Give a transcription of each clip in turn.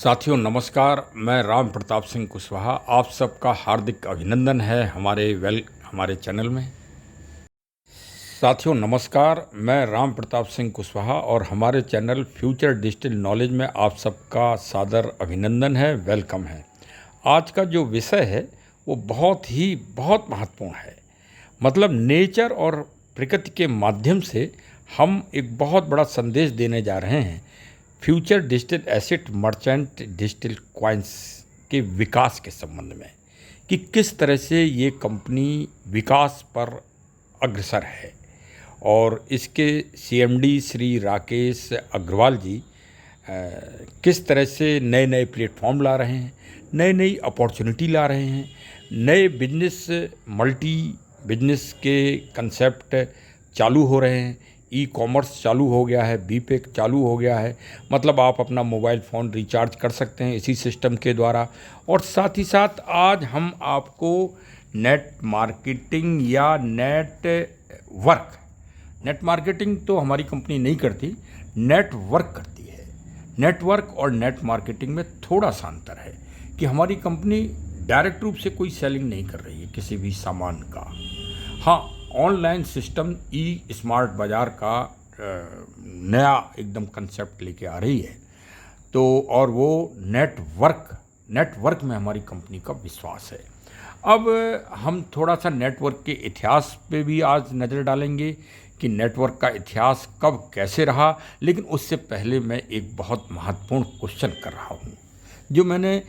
साथियों नमस्कार। मैं राम प्रताप सिंह कुशवाहा। आप सबका हार्दिक अभिनंदन है हमारे चैनल में। साथियों नमस्कार, मैं राम प्रताप सिंह कुशवाहा और हमारे चैनल फ्यूचर डिजिटल नॉलेज में आप सबका सादर अभिनंदन है, वेलकम है। आज का जो विषय है वो बहुत महत्वपूर्ण है। मतलब नेचर और प्रकृति के माध्यम से हम एक बहुत बड़ा संदेश देने जा रहे हैं future digital asset merchant digital coins के विकास के संबंध में, कि किस तरह से ये कंपनी विकास पर अग्रसर है। और इसके सीएमडी श्री राकेश अग्रवाल जी किस तरह से नए नए प्लेटफॉर्म ला रहे हैं, नई नई अपॉर्चुनिटी ला रहे हैं, नए बिजनेस मल्टी बिजनेस के कंसेप्ट चालू हो रहे हैं। ई कॉमर्स चालू हो गया है, बीपेक चालू हो गया है। मतलब आप अपना मोबाइल फ़ोन रिचार्ज कर सकते हैं इसी सिस्टम के द्वारा। और साथ ही साथ आज हम आपको नेट मार्केटिंग या नेट मार्केटिंग तो हमारी कंपनी नहीं करती, नेटवर्क करती है। नेटवर्क और नेट मार्केटिंग में थोड़ा सा अंतर है कि हमारी कंपनी डायरेक्ट रूप से कोई सेलिंग नहीं कर रही है किसी भी सामान का। हाँ, ऑनलाइन सिस्टम ई स्मार्ट बाज़ार का नया एकदम कंसेप्ट लेके आ रही है। तो और वो नेटवर्क में हमारी कंपनी का विश्वास है। अब हम थोड़ा सा नेटवर्क के इतिहास पे भी आज नज़र डालेंगे कि नेटवर्क का इतिहास कब कैसे रहा। लेकिन उससे पहले मैं एक बहुत महत्वपूर्ण क्वेश्चन कर रहा हूँ, जो मैंने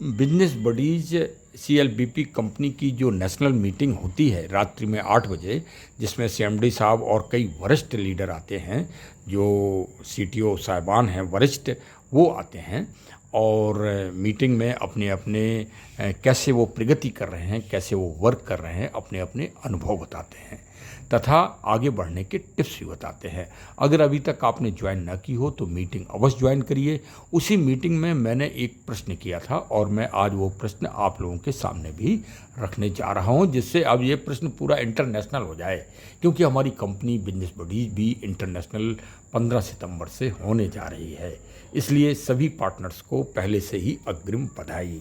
बिजनेस बडीज CLBP कंपनी की जो नेशनल मीटिंग होती है रात्रि में 8 बजे, जिसमें CMD साहब और कई वरिष्ठ लीडर आते हैं, जो CTO साहिबान हैं वरिष्ठ, वो आते हैं और मीटिंग में अपने अपने कैसे वो प्रगति कर रहे हैं, कैसे वो वर्क कर रहे हैं, अपने अपने अनुभव बताते हैं तथा आगे बढ़ने के टिप्स भी बताते हैं। अगर अभी तक आपने ज्वाइन ना की हो तो मीटिंग अवश्य ज्वाइन करिए। उसी मीटिंग में मैंने एक प्रश्न किया था और मैं आज वो प्रश्न आप लोगों के सामने भी रखने जा रहा हूँ, जिससे अब ये प्रश्न पूरा इंटरनेशनल हो जाए, क्योंकि हमारी कंपनी बिजनेस बडीज भी इंटरनेशनल 15 सितंबर से होने जा रही है। इसलिए सभी पार्टनर्स को पहले से ही अग्रिम बधाई।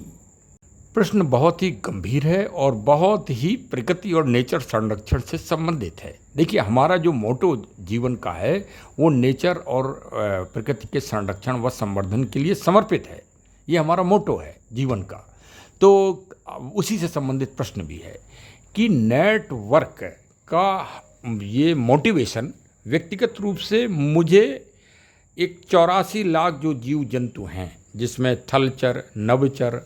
प्रश्न बहुत ही गंभीर है और बहुत ही प्रकृति और नेचर संरक्षण से संबंधित है। देखिए, हमारा जो मोटो जीवन का है वो नेचर और प्रकृति के संरक्षण व संवर्धन के लिए समर्पित है। ये हमारा मोटो है जीवन का। तो उसी से संबंधित प्रश्न भी है कि नेटवर्क का ये मोटिवेशन व्यक्तिगत रूप से मुझे एक 84 लाख जो जीव जंतु हैं, जिसमें थलचर, नभचर,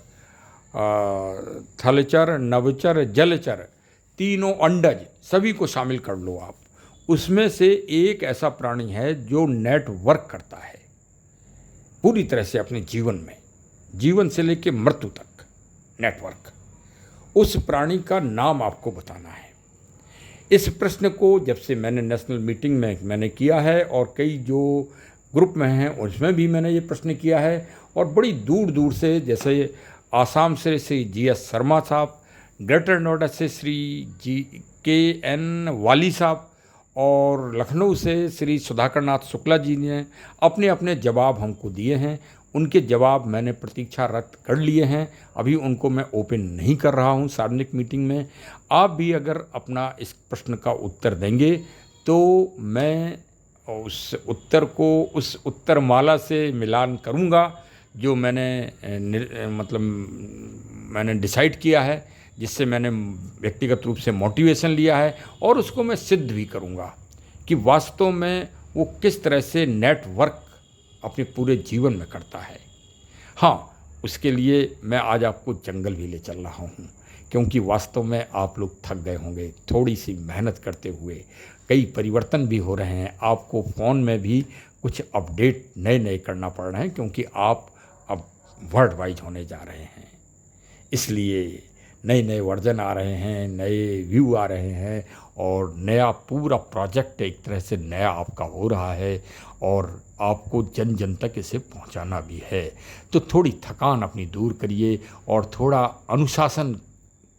जलचर, तीनों अंडज सभी को शामिल कर लो आप, उसमें से एक ऐसा प्राणी है जो नेटवर्क करता है पूरी तरह से अपने जीवन से लेकर मृत्यु तक। नेटवर्क, उस प्राणी का नाम आपको बताना है। इस प्रश्न को जब से मैंने नेशनल मीटिंग में मैंने किया है और कई जो ग्रुप में हैं उसमें भी मैंने ये प्रश्न किया है, और बड़ी दूर दूर से, जैसे आसाम से श्री GS शर्मा साहब, ग्रेटर नोएडा से श्री KN वाली साहब और लखनऊ से श्री सुधाकर नाथ शुक्ला जी ने अपने अपने जवाब हमको दिए हैं। उनके जवाब मैंने प्रतीक्षारत कर लिए हैं। अभी उनको मैं ओपन नहीं कर रहा हूं सार्वजनिक मीटिंग में। आप भी अगर अपना इस प्रश्न का उत्तर देंगे तो मैं उस उत्तर को उस उत्तरमाला से मिलान करूंगा जो मैंने डिसाइड किया है, जिससे मैंने व्यक्तिगत रूप से मोटिवेशन लिया है, और उसको मैं सिद्ध भी करूंगा कि वास्तव में वो किस तरह से नेटवर्क अपने पूरे जीवन में करता है। हाँ, उसके लिए मैं आज आपको जंगल भी ले चल रहा हूँ, क्योंकि वास्तव में आप लोग थक गए होंगे थोड़ी सी मेहनत करते हुए। कई परिवर्तन भी हो रहे हैं, आपको फ़ोन में भी कुछ अपडेट नए नए करना पड़ रहे हैं, क्योंकि आप अब वर्ल्ड वाइड होने जा रहे हैं। इसलिए नए नए वर्जन आ रहे हैं, नए व्यू आ रहे हैं, और नया पूरा प्रोजेक्ट एक तरह से नया आपका हो रहा है, और आपको जन जन तक इसे पहुंचाना भी है। तो थोड़ी थकान अपनी दूर करिए और थोड़ा अनुशासन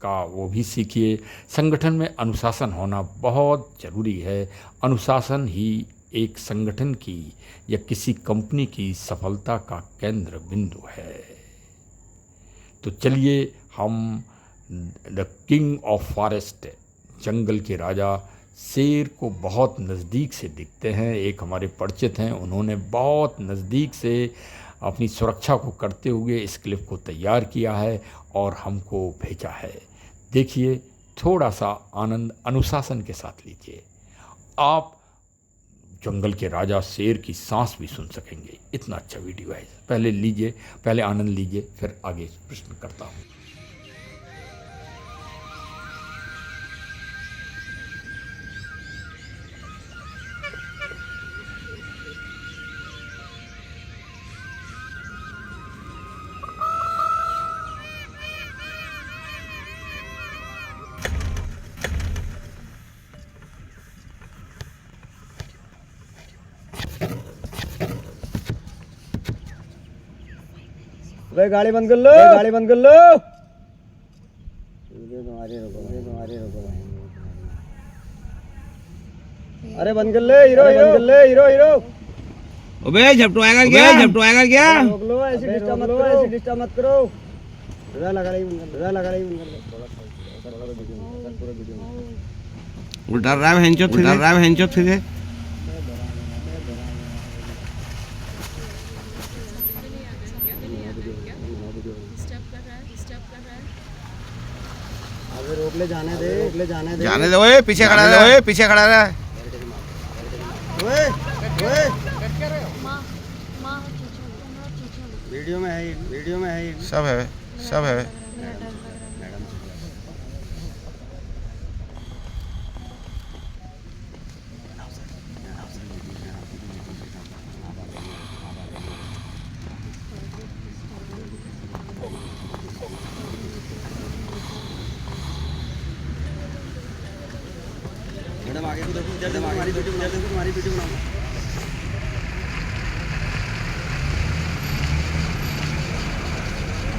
का वो भी सीखिए। संगठन में अनुशासन होना बहुत ज़रूरी है। अनुशासन ही एक संगठन की या किसी कंपनी की सफलता का केंद्र बिंदु है। तो चलिए हम द किंग ऑफ फॉरेस्ट, जंगल के राजा शेर को बहुत नज़दीक से दिखते हैं। एक हमारे परिचित हैं, उन्होंने बहुत नज़दीक से अपनी सुरक्षा को करते हुए इस क्लिप को तैयार किया है और हमको भेजा है। देखिए, थोड़ा सा आनंद अनुशासन के साथ लीजिए, आप जंगल के राजा शेर की सांस भी सुन सकेंगे। इतना अच्छा वीडियो है। पहले लीजिए, पहले आनंद लीजिए, फिर आगे प्रश्न करता हूँ। भाई गाड़ी बंद कर लो, गाड़ी बंद कर लो। तुम्हारी रोको भाई। अरे बंद कर ले हीरो, बंद कर ले हीरो हीरो। अबे झपटो आएगा क्या, झपटो आएगा क्या? रोक लो, ऐसी डिस्टर्ब मत करो, ऐसी डिस्टर्ब मत करो। लगा रही उल्टा रहा है हेंचो, उल्टा रहा है हेंचो सीधे। अबे रोक ले, जाने दे, रोक ले, जाने दे, जाने दे। ओए पीछे खड़ा रहा, ओए पीछे खड़ा रहा। ओए ओए वीडियो में है, वीडियो में है, सब है, सब है। मैडम आगे तो देखो, इधर देखो, हमारी वीडियो बनाओ, देखो हमारी वीडियो बनाओ।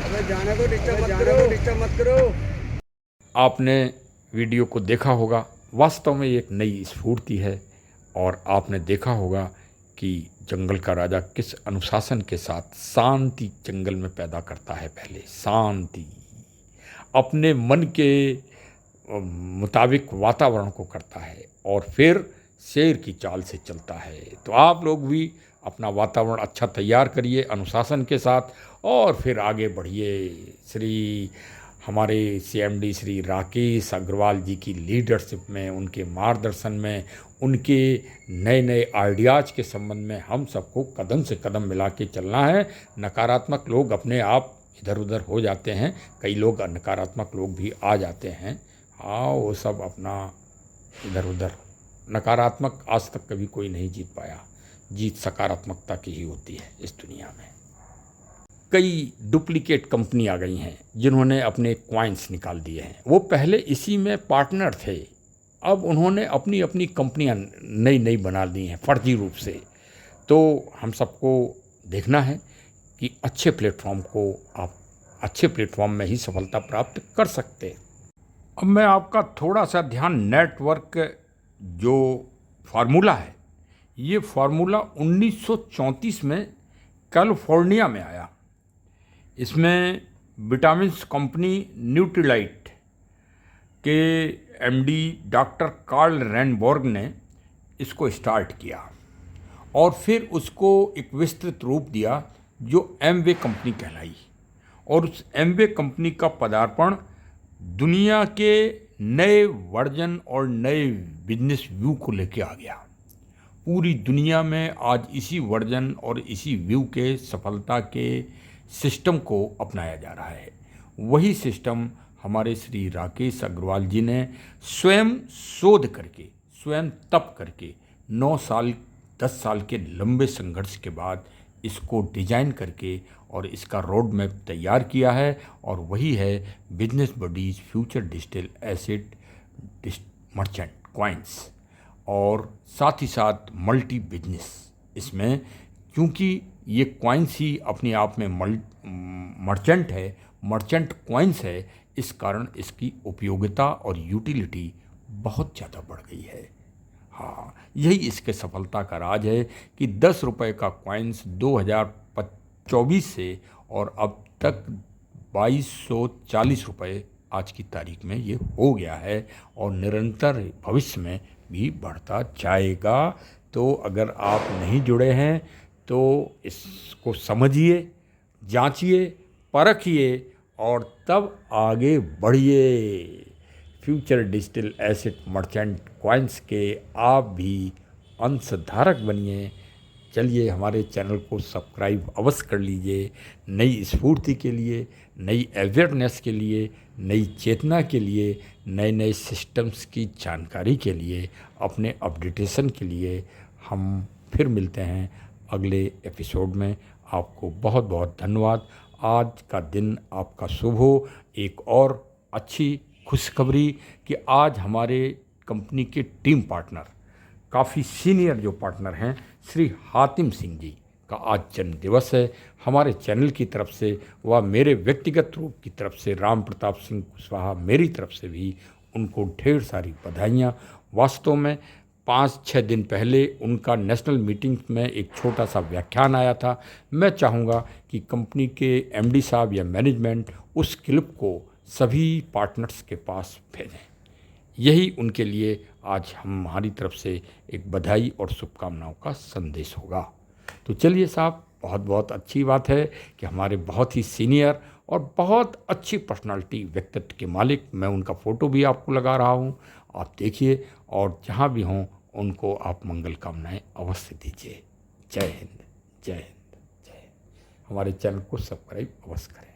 अबे जाने दो, डिस्टर्ब मत करो। आपने वीडियो को देखा होगा, वास्तव में एक नई स्फूर्ति है। और आपने देखा होगा कि जंगल का राजा किस अनुशासन के साथ शांति जंगल में पैदा करता है। पहले शांति, अपने मन के मुताबिक वातावरण को करता है और फिर शेर की चाल से चलता है। तो आप लोग भी अपना वातावरण अच्छा तैयार करिए अनुशासन के साथ और फिर आगे बढ़िए। हमारे CMD श्री राकेश अग्रवाल जी की लीडरशिप में, उनके मार्गदर्शन में, उनके नए नए आइडियाज़ के संबंध में हम सबको कदम से कदम मिला के चलना है। नकारात्मक लोग अपने आप इधर उधर हो जाते हैं, कई लोग नकारात्मक लोग भी आ जाते हैं। हाँ, वो सब अपना इधर उधर, नकारात्मक आज तक कभी कोई नहीं जीत पाया। जीत सकारात्मकता की ही होती है इस दुनिया में। कई डुप्लीकेट कंपनी आ गई हैं जिन्होंने अपने क्वाइंस निकाल दिए हैं। वो पहले इसी में पार्टनर थे, अब उन्होंने अपनी अपनी कंपनियां नई नई बना दी हैं फर्जी रूप से। तो हम सबको देखना है कि अच्छे प्लेटफॉर्म को आप अच्छे प्लेटफॉर्म में ही सफलता प्राप्त कर सकते हैं। अब मैं आपका थोड़ा सा ध्यान, नेटवर्क जो फार्मूला है, ये फार्मूला 1934 में कैलिफोर्निया में आया। इसमें विटामिन्स कंपनी न्यूट्रीलाइट के MD डॉक्टर कार्ल रेनबोर्ग ने इसको स्टार्ट किया और फिर उसको एक विस्तृत रूप दिया जो एमवे कंपनी कहलाई। और उस एमवे कंपनी का पदार्पण दुनिया के नए वर्जन और नए बिजनेस व्यू को लेके आ गया। पूरी दुनिया में आज इसी वर्जन और इसी व्यू के सफलता के सिस्टम को अपनाया जा रहा है। वही सिस्टम हमारे श्री राकेश अग्रवाल जी ने स्वयं शोध करके, स्वयं तप करके 9 साल 10 साल के लंबे संघर्ष के बाद इसको डिजाइन करके और इसका रोड मैप तैयार किया है। और वही है business buddies future digital asset merchant coins, और साथ ही साथ मल्टी बिजनेस। इसमें क्योंकि ये क्वाइंस ही अपने आप में मर्चेंट है, मर्चेंट क्वाइंस है, इस कारण इसकी उपयोगिता और यूटिलिटी बहुत ज़्यादा बढ़ गई है। हाँ, यही इसके सफलता का राज है कि 10 रुपए का कॉइन्स 2024 से और अब तक 2240 रुपये आज की तारीख में ये हो गया है और निरंतर भविष्य में भी बढ़ता जाएगा। तो अगर आप नहीं जुड़े हैं तो इसको समझिए, जांचिए, परखिए और तब आगे बढ़िए। Future digital asset merchant coins के आप भी अंशधारक बनिए। चलिए हमारे चैनल को सब्सक्राइब अवश्य कर लीजिए। नई स्फूर्ति के लिए, नई अवेयरनेस के लिए, नई चेतना के लिए, नए नए सिस्टम्स की जानकारी के लिए, अपने अपडेटेशन के लिए हम फिर मिलते हैं अगले एपिसोड में। आपको बहुत बहुत धन्यवाद। आज का दिन आपका शुभ हो। एक और अच्छी खुशखबरी कि आज हमारे कंपनी के टीम पार्टनर, काफ़ी सीनियर जो पार्टनर हैं, श्री हातिम सिंह जी का आज जन्म दिवस है। हमारे चैनल की तरफ से व मेरे व्यक्तिगत रूप की तरफ से राम प्रताप सिंह कुशवाहा मेरी तरफ से भी उनको ढेर सारी बधाइयाँ। वास्तव में 5-6 दिन पहले उनका नेशनल मीटिंग में एक छोटा सा व्याख्यान आया था। मैं चाहूँगा कि कंपनी के एमडी साहब या मैनेजमेंट उस क्लिप को सभी पार्टनर्स के पास भेजें। यही उनके लिए आज हमारी तरफ से एक बधाई और शुभकामनाओं का संदेश होगा। तो चलिए साहब, बहुत बहुत अच्छी बात है कि हमारे बहुत ही सीनियर और बहुत अच्छी पर्सनालिटी, व्यक्तित्व के मालिक, मैं उनका फ़ोटो भी आपको लगा रहा हूँ, आप देखिए और जहाँ भी हों उनको आप मंगल कामनाएं अवश्य दीजिए। जय हिंद, जय हिंद, जय हिंद। हमारे चैनल को सब्सक्राइब अवश्य करें।